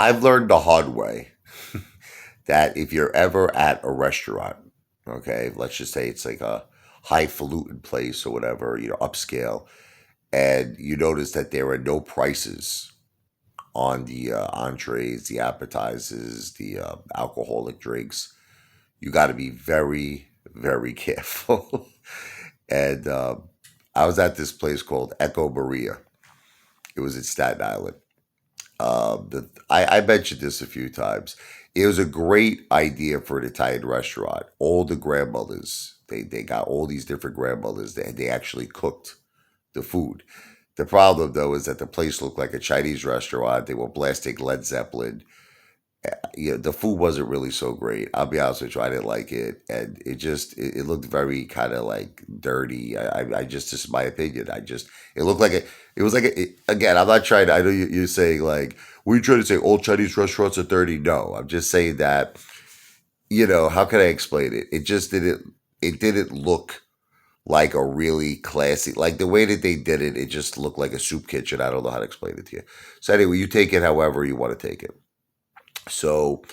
I've learned the hard way that if you're ever at a restaurant, okay, let's just say it's like a highfalutin place or whatever, upscale, and you notice that there are no prices on the entrees, the appetizers, the alcoholic drinks, you got to be very, very careful. And I was at this place called Echo Maria. It was in Staten Island. I mentioned this a few times. It was a great idea for an Italian restaurant. All the grandmothers, they got all these different grandmothers, they actually cooked the food. The problem, though, is that the place looked like a Chinese restaurant. They were blasting Led Zeppelin. The food wasn't really so great. I'll be honest with you, I didn't like it, and it looked very kind of like dirty. I just this is my opinion. It looked like it was like again. I'm not trying to. I know you're saying like we trying to say all Chinese restaurants are dirty. No, I'm just saying that how can I explain it? It didn't look like a really classy, like the way that they did it. It just looked like a soup kitchen. I don't know how to explain it to you. So anyway, you take it however you want to take it. So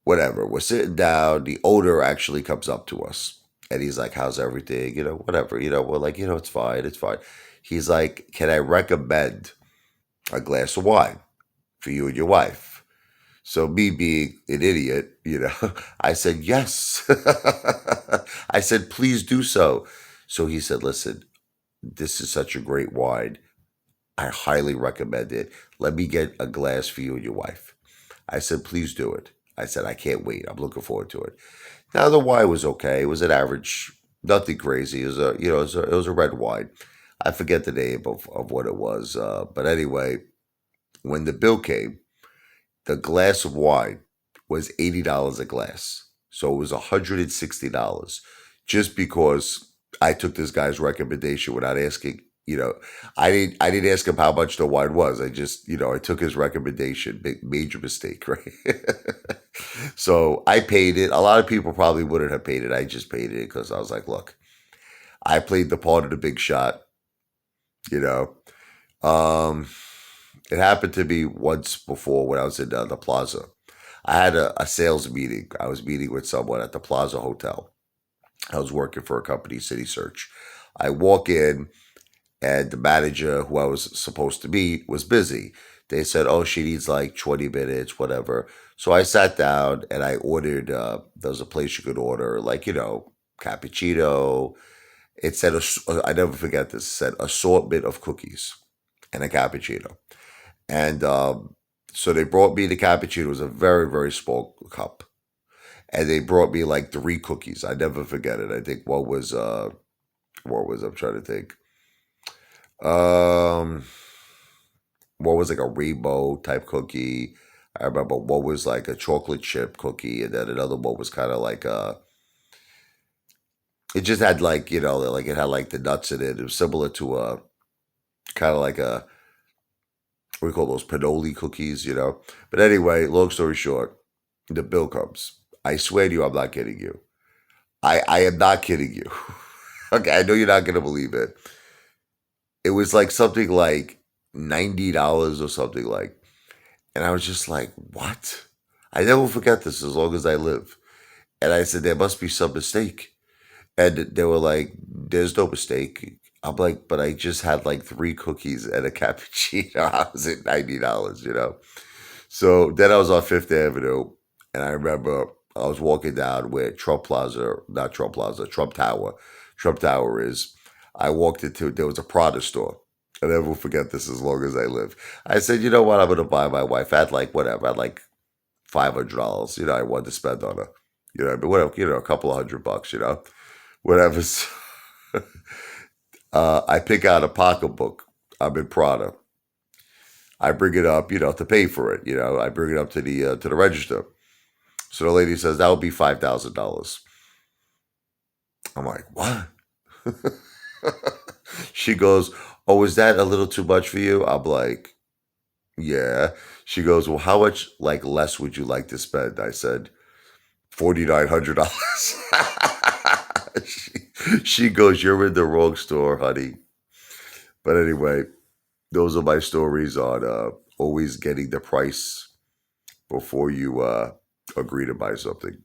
whatever. We're sitting down. The owner actually comes up to us and he's like, "How's everything? Whatever. We're like, it's fine. It's fine." He's like, "Can I recommend a glass of wine for you and your wife?" So me being an idiot, I said, "Yes." I said, "Please do so." So he said, "Listen, this is such a great wine. I highly recommend it. Let me get a glass for you and your wife." I said, "Please do it." I said, "I can't wait. I'm looking forward to it." Now the wine was okay. It was an average, nothing crazy. It was a red wine. I forget the name of what it was. But anyway, when the bill came, the glass of wine was $80 a glass. So it was $160 just because I took this guy's recommendation without asking. I didn't ask him how much the wine was. I just, I took his recommendation. Big major mistake, right? So I paid it. A lot of people probably wouldn't have paid it. I just paid it because I was like, look, I played the part of the big shot, you know. Um, it happened to me once before when I was in the Plaza. I had a sales meeting. I was meeting with someone at the Plaza Hotel. I was working for a company, City Search. I walk in, and the manager who I was supposed to meet was busy. They said, "Oh, she needs like 20 minutes, whatever." So I sat down and I ordered. There was a place you could order, like cappuccino. It said, I never forget this. It said assortment of cookies and a cappuccino. And so they brought me the cappuccino. It was a very, very small cup. And they brought me like three cookies. I never forget it. I think I'm trying to think. Um, One was like a rainbow type cookie. I remember one was like a chocolate chip cookie, and then another one was kind of like it just had like like it had like the nuts in it. It was similar to a kind of like a what do you call those panoli cookies. But anyway, long story short, the bill comes. I swear to you, I'm not kidding you. I am not kidding you. Okay, I know you're not gonna believe it. It was like something like $90 or something like. And I was just like, what? I never forget this as long as I live. And I said, there must be some mistake. And they were like, there's no mistake. I'm like, but I just had like three cookies and a cappuccino. I was at $90. So then I was on Fifth Avenue. And I remember I was walking down where Trump Plaza, not Trump Plaza, Trump Tower. Trump Tower is. I walked into, there was a Prada store. I'll never forget this as long as I live. I said, you know what, I'm going to buy my wife. I had like, whatever, I had like $500, I wanted to spend on her. But whatever, a couple of $100, whatever. So, I pick out a pocketbook. I'm in Prada. I bring it up, to pay for it. I bring it up to the register. So the lady says that would be $5,000. I'm like, what? She goes, "Oh, is that a little too much for you?" I'm like, "Yeah." She goes, "Well, how much like less would you like to spend?" I said, $4,900. she, she goes, "You're in the wrong store, honey." But anyway, those are my stories on always getting the price. before you agree to buy something.